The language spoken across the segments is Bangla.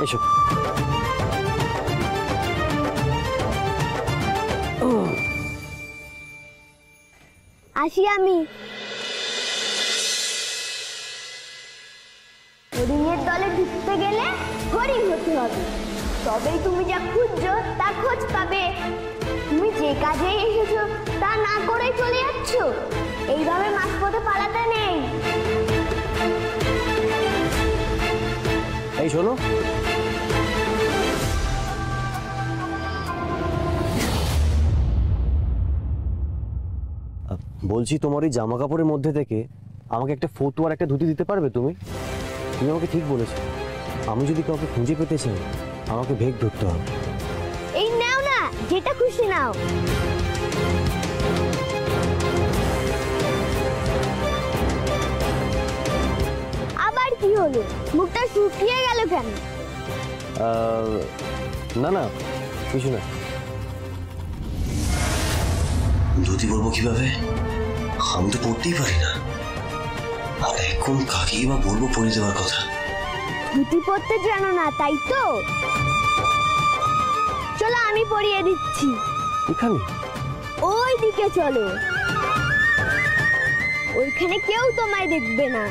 এসো। আসি আমি। হরিণের দলে ঢুকতে গেলে হরিণ হতে হবে, তবেই তুমি যা খুঁজছো তার খোঁজ পাবে। তুমি যে কাজে এসেছো তা না করে চলে যাচ্ছ, এইভাবে মাঝপথে পালাতে নেই। এই শোনো, বলছি তোমার এই জামা কাপড়ের মধ্যে থেকে আমাকে একটা ফতুয়া আর একটা ধুতি দিতে পারবে তুমি? তুমি আমাকে ঠিক বলেছো, আমি যদি কাউকে খুঁজে পেতে চাই আমাকে ভেগ ধরতে হবে। এই নাও না, যেটা খুশি নাও। আবার কি হলো, মুখটা শুকিয়ে গেল কেন? না না, কিছু না। ধুতি পরবো কিভাবে? আমি তো পড়তেই পারি না, আর এখন কাকেই বা বলবো পরিয়ে দেওয়ার কথা। ধুতি পরতে জানো না তাই তো? চলো আমি পরিয়ে দিচ্ছি। এখানে? ওই দিকে চলো, ওইখানে কেউ তোমায় দেখবে না।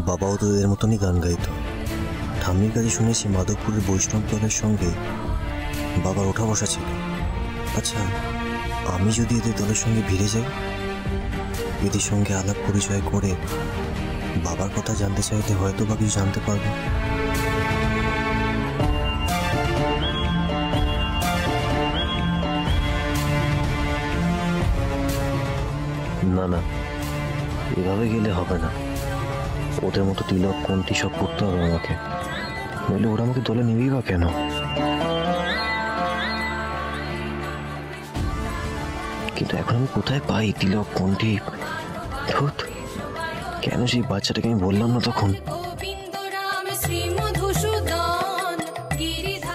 বাবাও তো এদের মতনই গান গাইতো। ঠাম্মির কাছে শুনেছি মাধবপুরের বৈষ্ণব দলের সঙ্গে বাবার ওঠা বসা ছিল। আচ্ছা, আমি যদি এদের দলের সঙ্গে ভিড়ে যাই, এদের সঙ্গে আলাপ পরিচয় করে বাবার কথা জানতে চাইতে হয়তো বা কিছু জানতে পারবো। না না, এভাবে গেলে হবে না। ওদের মতো তিলক কোনটি সব করতে হবে আমাকে, নইলে ওরা আমাকে দলে নিবেই বা কেন? কিন্তু এখন আমি কোথায় পাই তিলক কোনটি? কেন সেই বাচ্চাটাকে আমি বললাম না তখন?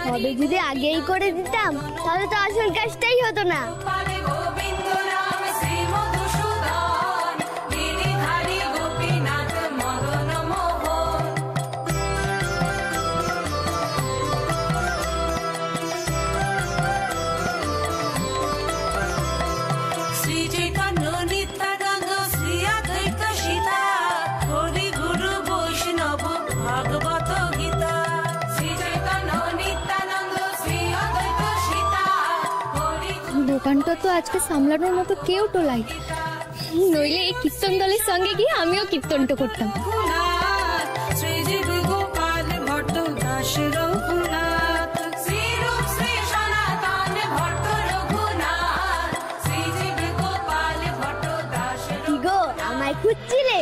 তবে যদি আগেই করে দিতাম তাহলে তো আসল কাজটাই হতো না। দোকানটা তো আজকে সামলানোর মতো কেউ টোলাই, নইলে এই কীর্তন দলের সঙ্গে গিয়ে আমিও কীর্তনটা করতাম। আমায় খুঁজছিলে?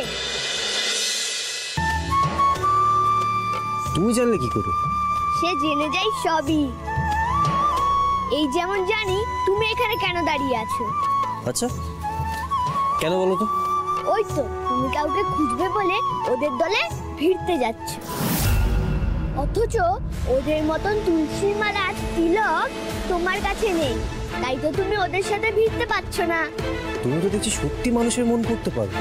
তুমি জানলে কি করে? সে জেনে যাই সবই। এই যেমন জানি তুমি এখানে কেন দাঁড়িয়ে আছো। আচ্ছা, কেন বলো তো? ওই তো তুমি কাউকে খুঁজবে বলে ওদের দলে ভিড়তে যাচ্ছ, অথচ ওদের মতন তুলসী মালা তিলক তোমার কাছে নেই, তাই তো তুমি ওদের সাথে ভিড়তে পারছো না। তুমি তো দেখছি সত্যি মানুষের মন করতে পারো।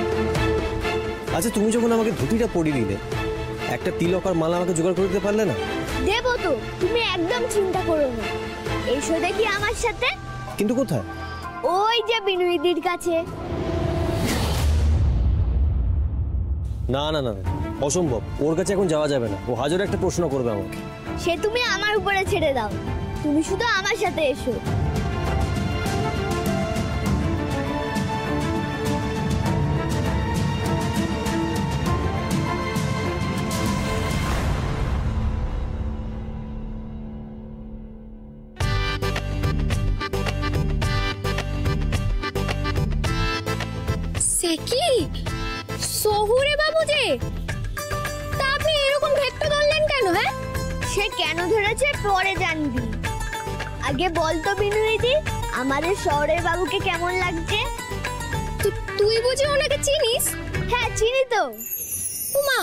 আচ্ছা, তুমি যখন আমাকে ধুতিটা পরিয়ে দিলে, একটা তিলক আর মালা আমাকে জোগাড় করে দিতে পারলে না? দেবো তো, তুমি একদম চিন্তা করো না। এসো দেখি আমার সাথে। কিন্তু কোথায়? ওই যে বিনুদির কাছে। না না না, অসম্ভব, ওর কাছে এখন যাওয়া যাবে না। ও হাজার একটা প্রশ্ন করবে আমাকে। সে তুমি আমার উপরে ছেড়ে দাও, তুমি শুধু আমার সাথে এসো। সে কি শহুরে বাবু যে, তা আপনি এরকম ভেট্টো ধরলেন কেন? হ্যাঁ, সে কেন ধরেছে পরে জানবি। আগে বল তো বিনু দিদি, আমাদের শহরের বাবুকে কেমন লাগছে? তুই বুঝি ওনাকে চিনিস? হ্যাঁ চিনি তো। উমা,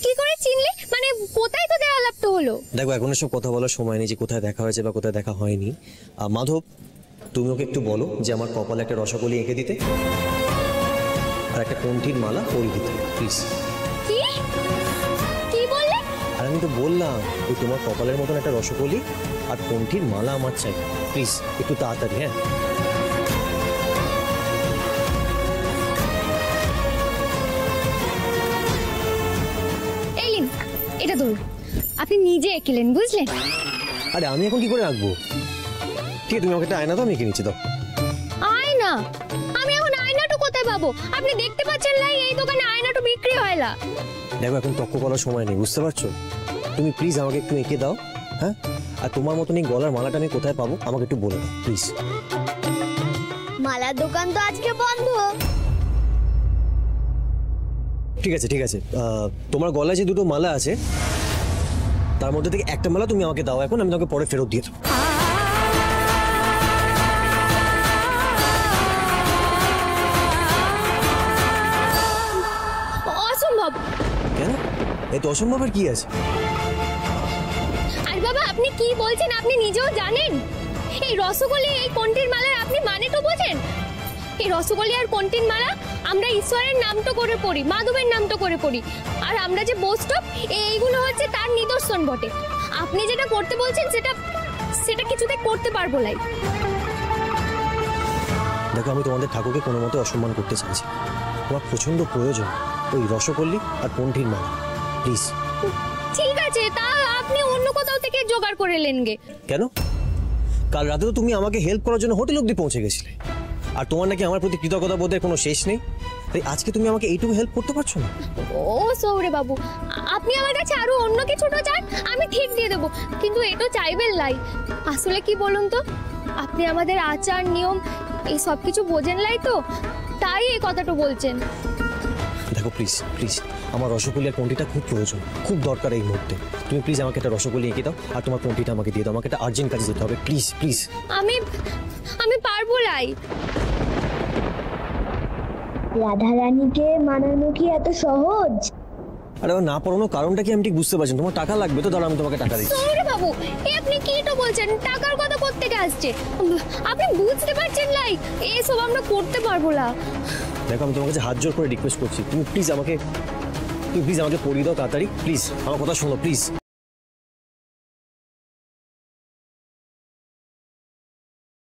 কি করে চিনলে? মানে কোথায় তোদের আলাপটা হলো? দেখো এখন এসব কথা বলার সময় নেই যে কোথায় দেখা হয়েছে বা কোথায় দেখা হয়নি। মাধব, তুমি ওকে একটু বলো যে আমার কপালে একটা রসগোল্লা এঁকে দিতে আর একটা কণ্ঠির মালা পরিয়ে দিতে প্লিজ। কি কি বললে? আর আমি তো বললাম ওই তোমার কপালের মতন একটা রসগোল্লা আর কণ্ঠির মালা আমার চাই প্লিজ, একটু তাড়াতাড়ি। হ্যাঁ এই নিন, এটা ধরুন। আপনি নিজে এঁকেলেন, বুঝলেন? আরে আমি এখন কি করে রাখবো? ঠিক আছে, তুমি আমাকে একটা আয়না দাও, আমি এঁকে নিচ্ছি, দাও। আয়না? আমি এখন আয়নাটা কোথায় পাবো? আপনি দেখতে পাচ্ছেন না এই দোকানে আয়নাটা বিক্রি হয় না। দেখো এখন তক্ক করার সময় নেই, বুঝতে পারছো? তুমি প্লিজ আমাকে একটু এঁকে দাও। হ্যাঁ, আর তোমার মতন এই গলার মালাটা আমি কোথায় পাবো আমাকে একটু বলে দাও প্লিজ। মালার দোকান তো আজকে বন্ধ। ঠিক আছে ঠিক আছে, তোমার গলায় যে দুটো মালা আছে তার মধ্যে থেকে একটা মালা তুমি আমাকে দাও এখন, আমি তোমাকে পরে ফেরত দিয়ে দেবো। অসম্ভব। কেন? এই তো অসম্ভবের কি আছে? আর বাবা, আপনি কি বলছেন আপনি নিজেও জানেন? এই রসগোল্লা, এই কণ্ঠির মালার আপনি মানে তো বোঝেন? এই রসগোল্লা আর কণ্ঠির মালা আমরা ঈশ্বরের নামটা করে পড়ি, মাধবের নামটা করে পড়ি। আর আমরা যে বৈষ্ণব, এইগুলো হচ্ছে তার নিদর্শন বটে। আপনি যেটা করতে বলছেন সেটা সেটা কিছুতে করতে পারবো না। দেখো আমি তোমাদের ঠাকুরকে কোনো মতে অসম্মান করতে চাইছি, তোমার প্রচন্ড প্রয়োজন ওই রসগোল্লা আর কণ্ঠির মালা, প্লিজ। ঠিক আছে, তা আপনি অন্য কোথাও থেকে জোগাড় করে নেন গে। কেন? কাল রাতে তো তুমি আমাকে হেল্প করার জন্য হোটেল অব্দি পৌঁছে গেছিলে, আর তোমার নাকি আমার প্রতি কৃতজ্ঞতা বোধের কোনো শেষ নেই। তাই আজকে তুমি আমাকে এইটুকু হেল্প করতে পারছো না? ও সৌরে বাবু, আপনি আমার কাছে আরো অন্য কিছুটা চান, আমি ঠিক দিয়ে দেবো, কিন্তু এটা চাইবেন লাই। আসলে কি বলুন তো, আপনি আমাদের আচার নিয়ম এই সব কিছু বোঝেন লাই তো, তাই এই কথাটা বলছেন। দেখো প্লিজ প্লিজ, আমার রসগোল্লার কণ্ঠিটা খুব প্রয়োজন, খুব দরকার এই মুহূর্তে। তুমি প্লিজ আমাকে একটা রসগোল্লা এঁকে দাও আর তোমার কণ্ঠিটা আমাকে দিয়ে দাও, আমাকে একটা আর্জেন্ট কাজে যেতে হবে, প্লিজ প্লিজ। আমি পারবো লাই। রাধারানীকে মানানো কি এত সহজ? আরে আমার না পড়ানোর কারণটা কি আমি ঠিক বুঝতে পারছি না। তোমার টাকা লাগবে তো, দাঁড়াও আমি তোমাকে টাকা দিচ্ছি। সৌরে বাবু, এ আপনি কি তো বলছেন? টাকার কথা কোত্থেকে আসছে? আপনি বুঝতে পারছেন লাই, এসব আমরা করতে পারবো না। দেখো আমি তোমার কাছে হাত জোর করে রিকোয়েস্ট করছি, তুমি প্লিজ আমাকে পড়িয়ে দাও তাড়াতাড়ি, প্লিজ আমার কথা শোনো প্লিজ।